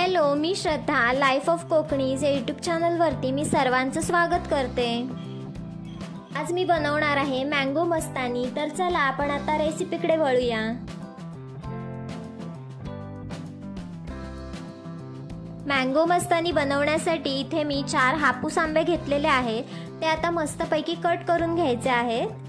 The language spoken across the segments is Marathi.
हॅलो, मी श्रद्धा लाईफ ऑफ कोकणीज या यूट्यूब चॅनलवरती मी सर्वांचं स्वागत करते। आज मी बनवणार आहे मँगो मस्तानी। तर चला आपण आता रेसिपीकडे वळूया। मँगो मस्तानी बनवण्यासाठी इथे मी 4 हापूस आंबे घेतलेले आहेत। ते आता मस्तपैकी कट करून घ्यायचे आहेत।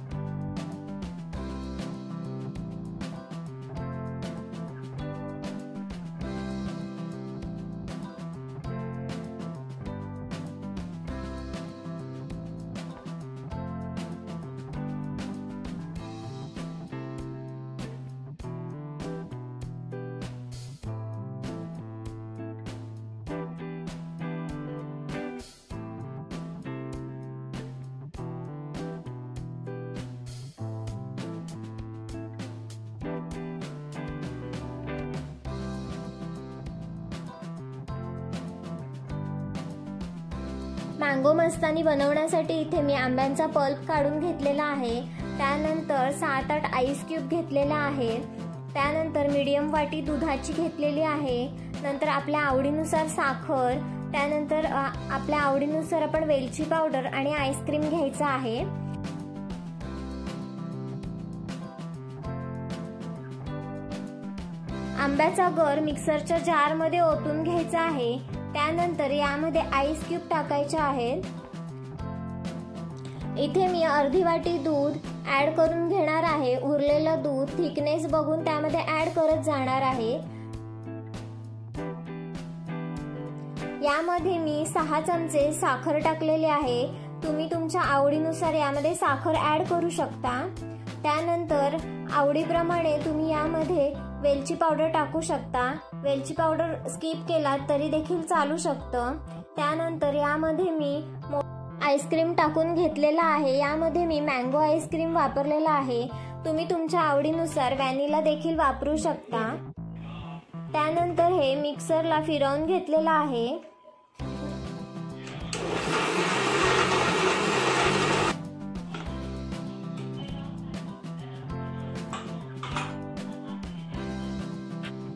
मँगो मस्तानी बनवण्यासाठी इथे मी आंब्यांचा पल्प काढून घेतलेला आहे। त्यानंतर 7-8 आईस क्यूब घेतलेला आहे। त्यानंतर मीडियम वाटी दुधाची घेतलेली आहे। नंतर आपल्या आवडीनुसार साखर, त्यानंतर आपल्या आवडीनुसार आपण वेलची पावडर आणि आईस्क्रीम घ्यायचा आहे। आंब्याचा गर मिक्सरच्या जार मध्ये ओतून घ्यायचा आहे। त्यानंतर यामध्ये आईस क्यूब टाकायचे आहेत। इथे मी अर्धी वाटी दूध ऍड करून घेणार आहे। उरलेलं दूध थिकनेस बघून त्यामध्ये ऍड करत जाणार आहे। यामध्ये मी 6 चमचे साखर टाकलेली आहे। तुम्ही तुमच्या आवडीनुसार यामध्ये साखर ऍड करू शकता। त्यानंतर आवडीप्रमाणे तुम्ही यामध्ये वेलची पावडर टाकू शकता। वेलची पावडर स्किप केला तरी देखील चालू शकतं। त्यानंतर यामध्ये मी आईस्क्रीम टाकून घेतलेला आहे। यामध्ये मी मँगो आईस्क्रीम वापरलेला आहे। तुम्ही तुमच्या आवडीनुसार व्हॅनिला देखील वापरू शकता। त्यानंतर हे मिक्सरला फिरवून घेतलेलं आहे।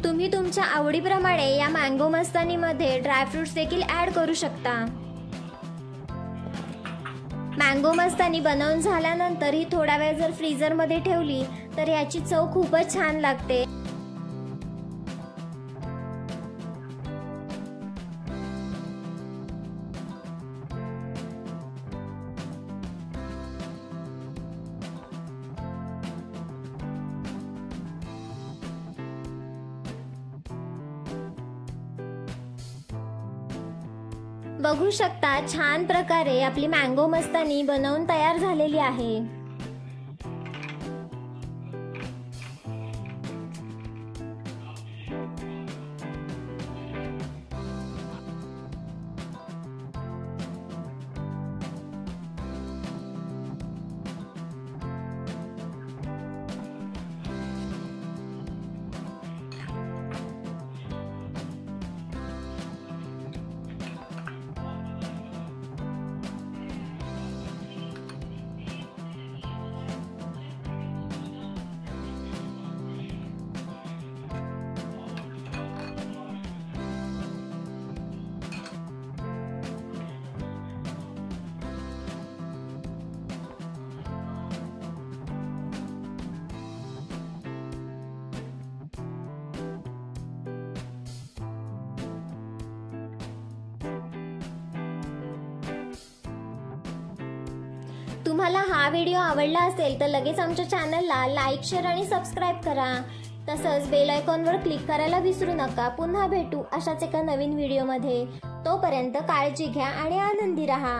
तुम्ही तुमच्या आवडीप्रमाणे या मँगो मस्तानीमध्ये ड्रायफ्रुट्स देखील ऍड करू शकता। मँगो मस्तानी बनवून झाल्यानंतर ही थोडा वेळ जर फ्रीजरमध्ये ठेवली तर याची चव खूपच छान लागते। बघू शकता छान प्रकारे आपली मँगो मस्तानी बनवून तयार झालेली आहे। तुम्हाला हा व्हिडिओ आवडला असेल तर लगेच आमच्या चॅनलला लाईक, शेअर आणि सबस्क्राईब करा। तसंच बेल आयकॉनवर क्लिक करायला विसरू नका। पुन्हा भेटू अशाच एका नवीन व्हिडिओमध्ये। तोपर्यंत काळजी घ्या आणि आनंदी रहा।